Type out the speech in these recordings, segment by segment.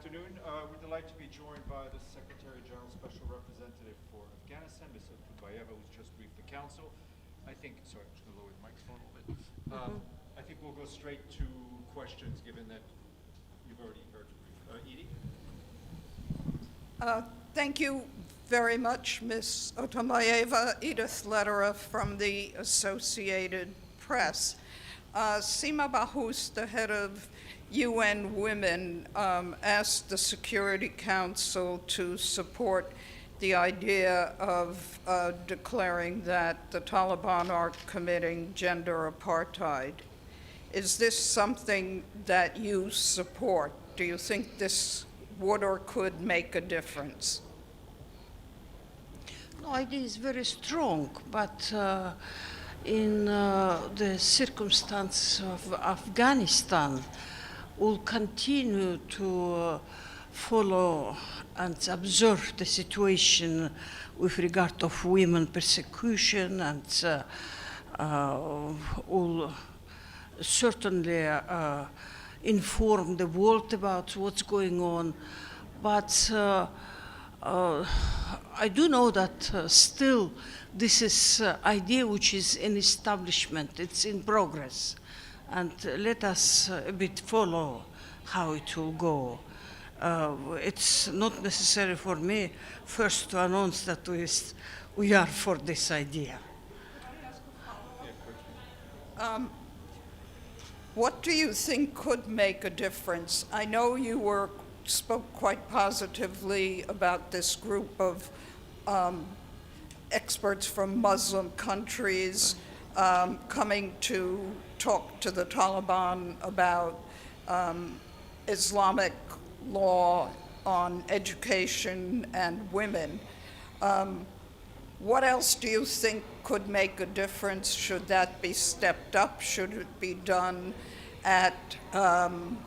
afternoon. We're delighted to be joined by the Secretary General Special Representative for Afghanistan, Ms. Otunbayeva, who's just briefed the Council. I think, sorry, I'm just going to lower the microphone a little bit. I think we'll go straight to questions, given that you've already heard. Edie? Thank you very much, Ms. Otunbayeva. Edith Lederer from the Associated Press. Sima Bahous, the head of UN Women, asked the Security Council to support the idea of declaring that the Taliban are committing gender apartheid. Is this something that you support? Do you think this would or could make a difference? No, idea is very strong, but in the circumstance of Afghanistan, we'll continue to follow and observe the situation with regard of women persecution, and will certainly inform the world about what's going on. But I do know that still this is idea which is in establishment, it's in progress. And let us a bit follow how it will go. It's not necessary for me first to announce that we are for this idea. What do you think could make a difference? I know you spoke quite positively about this group of experts from Muslim countries coming to talk to the Taliban about Islamic law on education and women. What else do you think could make a difference? Should that be stepped up? Should it be done at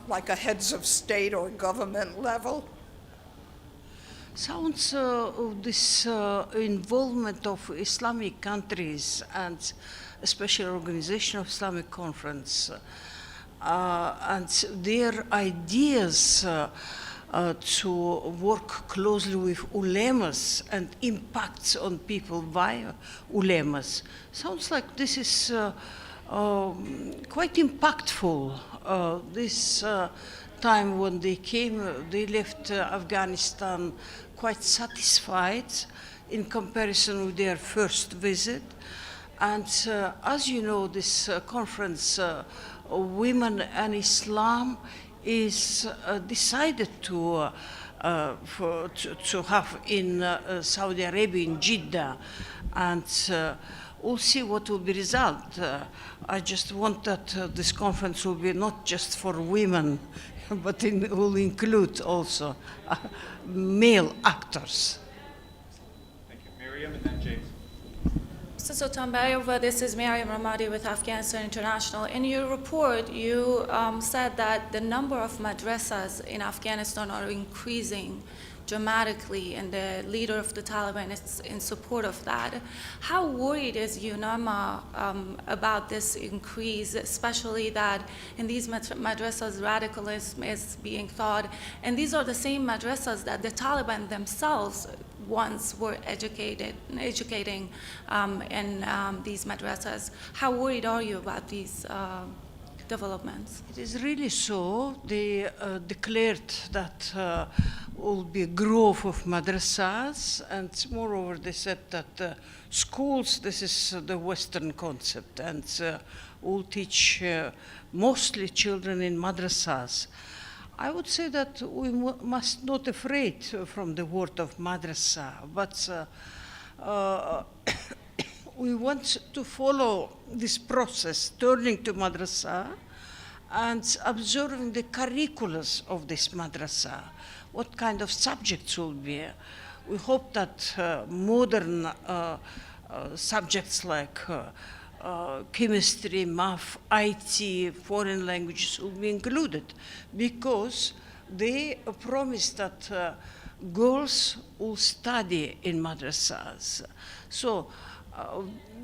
like a heads of state or government level? Sounds this involvement of Islamic countries and a special organization of Islamic Conference and their ideas to work closely with ulemas and impacts on people via ulemas. Sounds like this is quite impactful. This time when they came, they left Afghanistan quite satisfied in comparison with their first visit. And as you know, this conference, Women and Islam, is decided to have in Saudi Arabia, in Jeddah, and we'll see what will be the result. I just want that this conference will be not just for women, but it will include also male actors. Thank you. Miriam, and then James. Mr. Otunbayeva, this is Miriam Ramadi with Afghanistan International. In your report, you said that the number of madrasas in Afghanistan are increasing dramatically, and the leader of the Taliban is in support of that. How worried is UNAMA about this increase, especially that in these madrasas radicalism is being taught, and these are the same madrasas that the Taliban themselves once were educating in these madrasas? How worried are you about these developments? It is really so. They declared that will be a growth of madrasas, and moreover they said that schools, this is the Western concept, and will teach mostly children in madrasas. I would say that we must not afraid from the word of madrasa, but we want to follow this process, turning to madrasa and observing the curriculums of this madrasa, what kind of subjects will be. We hope that modern subjects like chemistry, math, IT, foreign languages will be included, because they promised that girls will study in madrasas. So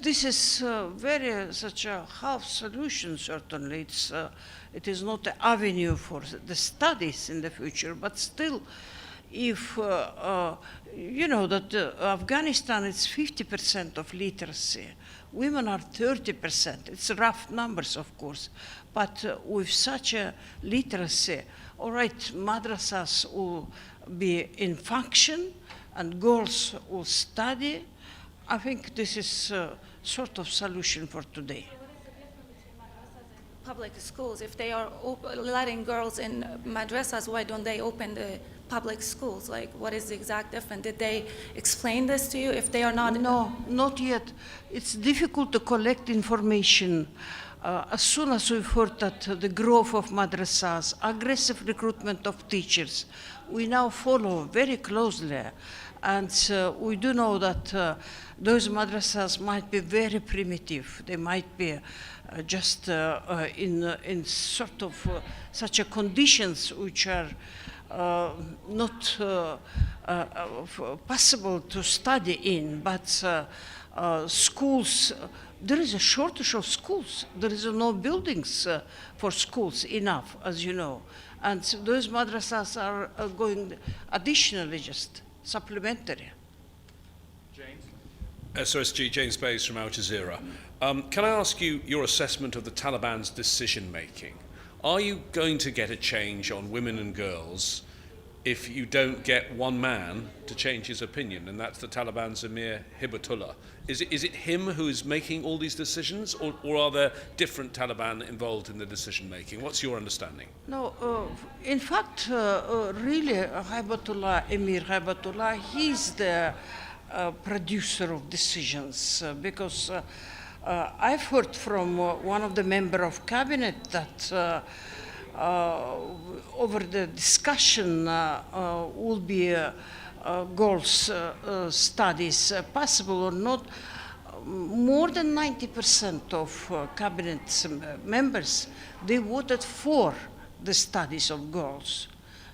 This is very such a half solution, certainly. It is not an avenue for the studies in the future, but still, if, you know, that Afghanistan is 50% of literacy, women are 30%. It's rough numbers, of course, but with such a literacy, all right, madrasas will be in function and girls will study. I think this is a sort of solution for today. Public schools, if they are letting girls in madrasas, why don't they open the public schools? Like, what is the exact difference? Did they explain this to you? If they are not... No, not yet. It's difficult to collect information. As soon as we've heard that the growth of madrasas, aggressive recruitment of teachers, we now follow very closely. And we do know that those madrasas might be very primitive. They might be just in sort of such a conditions which are not possible to study in, but schools, there is a shortage of schools. There is no buildings for schools enough, as you know. And so those madrasas are going additionally, just supplementary. James? SOSG, James Bays from Al Jazeera. Can I ask you your assessment of the Taliban's decision-making? Are you going to get a change on women and girls if you don't get one man to change his opinion, and that's the Taliban's Amir Hibatullah? Is it him who is making all these decisions, or are there different Taliban involved in the decision-making? What's your understanding? No, in fact, really, Emir Hibatullah, he's the producer of decisions, because I've heard from one of the members of cabinet that over the discussion will be girls' studies possible or not. More than 90% of cabinet members, they voted for the studies of girls.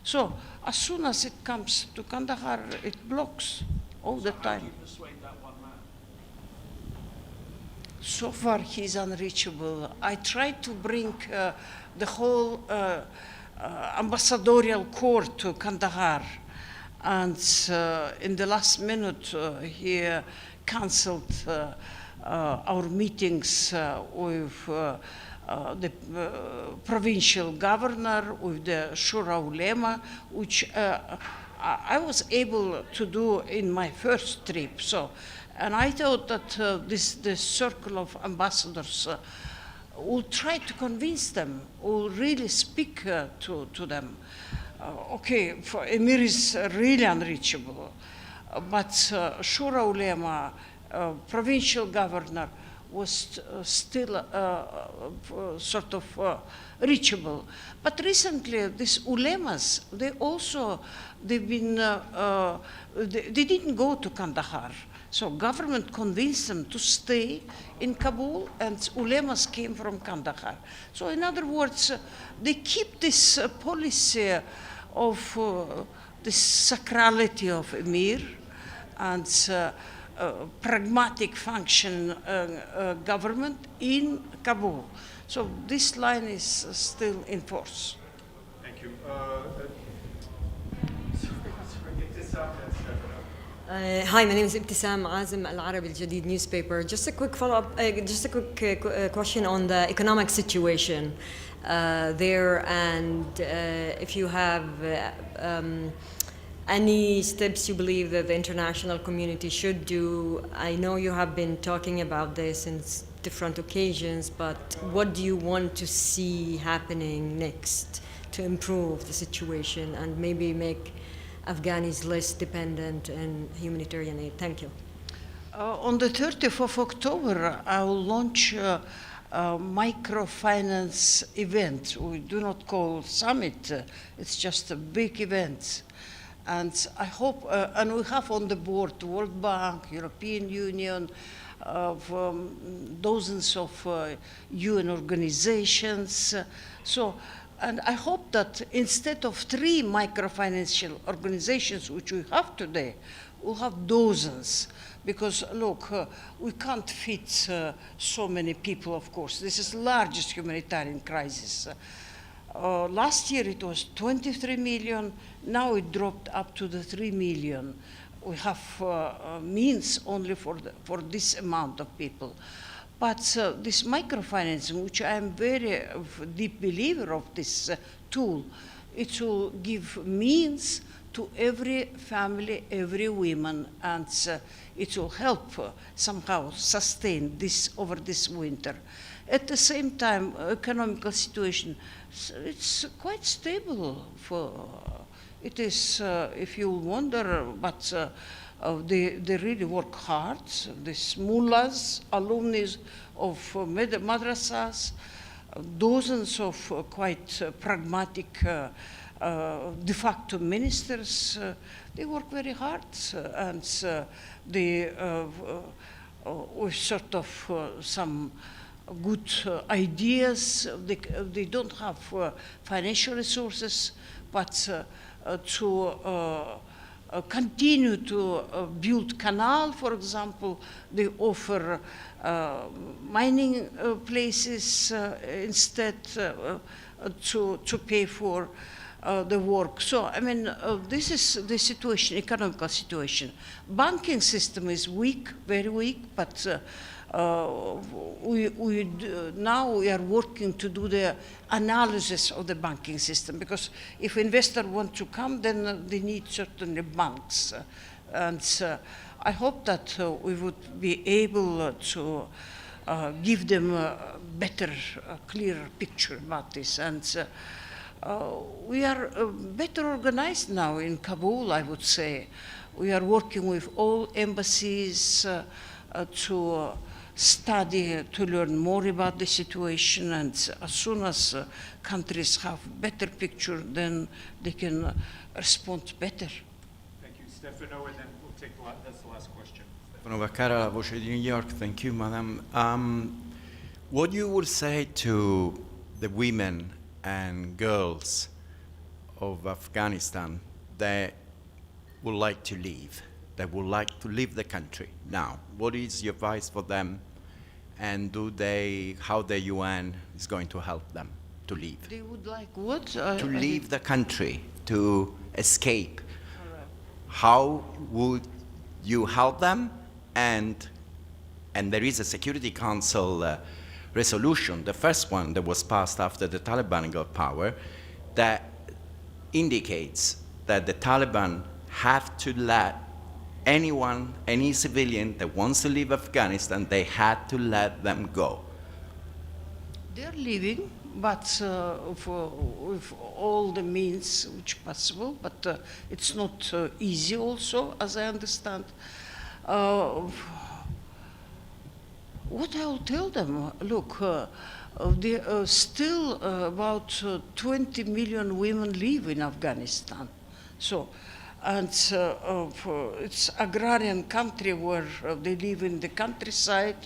So as soon as it comes to Kandahar, it blocks all the time. So far, he's unreachable. I tried to bring the whole ambassadorial corps to Kandahar, and in the last minute, he cancelled our meetings with the provincial governor, with the Shura Ulema, which I was able to do in my first trip. So, and I thought that this circle of ambassadors will try to convince them, will really speak to them. Okay, for Emir is really unreachable, but Shura Ulema, provincial governor, was still sort of reachable. But recently, these ulemas, they didn't go to Kandahar. So government convinced them to stay in Kabul, and ulemas came from Kandahar. So in other words, they keep this policy of this sacrality of Emir and pragmatic function government in Kabul. So this line is still in force. Thank you. Hi, my name is Ibtisam Azim Al Arabi Al Jadid newspaper. Just a quick follow-up, just a quick question on the economic situation there, and if you have any steps you believe that the international community should do. I know you have been talking about this in different occasions, but what do you want to see happening next to improve the situation and maybe make Afghanis less dependent on humanitarian aid? Thank you. On the 30th of October, I will launch a microfinance event. We do not call summit, it's just a big event. And I hope, and we have on the board the World Bank, European Union, dozens of UN organizations. And I hope that instead of 3 microfinancial organizations, which we have today, we'll have dozens because look, we can't fit so many people, of course. This is the largest humanitarian crisis. Last year it was 23 million, now it dropped up to the 3 million. We have means only for this amount of people. But this microfinancing, which I am very deep believer of this tool, it will give means to every family, every woman, and it will help somehow sustain this over this winter. At the same time, economical situation, it's quite stable. It is, if you wonder, but they really work hard. These mullahs, alumni of madrasas, dozens of quite pragmatic de facto ministers, they work very hard, and they with sort of some good ideas. They don't have financial resources, but to continue to build canal, for example, they offer mining places instead to pay for the work. So, I mean, this is the situation, economical situation. Banking system is weak, very weak, but now we are working to do the analysis of the banking system, because if investors want to come, then they need certainly banks. And I hope that we would be able to give them a better, clearer picture about this. And we are better organized now in Kabul, I would say. We are working with all embassies to study, to learn more about the situation, and as soon as countries have better picture, then they can respond better. Thank you, Stefano, and then we'll take that's the last question. Stefano Vaccara, La Voce di New York. Thank you, madam. What you would say to the women and girls of Afghanistan that would like to leave, that would like to leave the country now? What is your advice for them, and how the UN is going to help them to leave? They would like what? To leave the country, to escape. How would you help them? And there is a Security Council resolution, the first one that was passed after the Taliban got power, that indicates that the Taliban have to let anyone, any civilian that wants to leave Afghanistan, they had to let them go. They're leaving, but with all the means which possible, but it's not easy also, as I understand. What I will tell them, look, there are still about 20 million women live in Afghanistan. So, and it's agrarian country where they live in the countryside.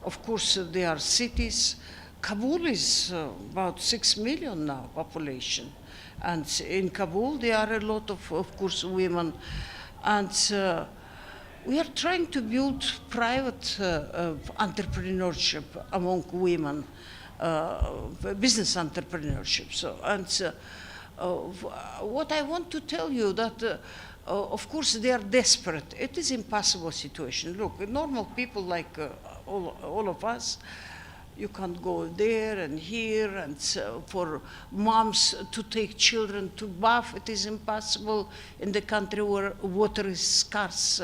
Of course, there are cities. Kabul is about 6 million now population. And in Kabul, there are a lot of course, women. And we are trying to build private entrepreneurship among women, business entrepreneurship. So, and what I want to tell you that, of course, they are desperate. It is impossible situation. Look, normal people like all of us, you can't go there and here, and for moms to take children to bath, it is impossible in the country where water is scarce.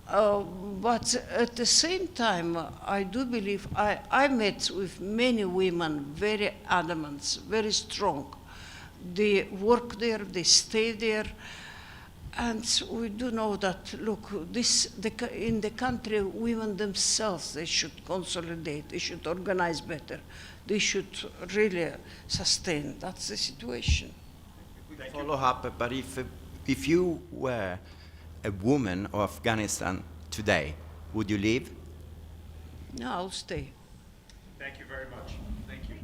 But at the same time, I do believe, I met with many women, very adamant, very strong. They work there, they stay there, and we do know that, look, in the country, women themselves, they should consolidate, they should organize better, they should really sustain. That's the situation. Follow up, but if you were a woman of Afghanistan today, would you leave? No, I'll stay. Thank you very much. Thank you.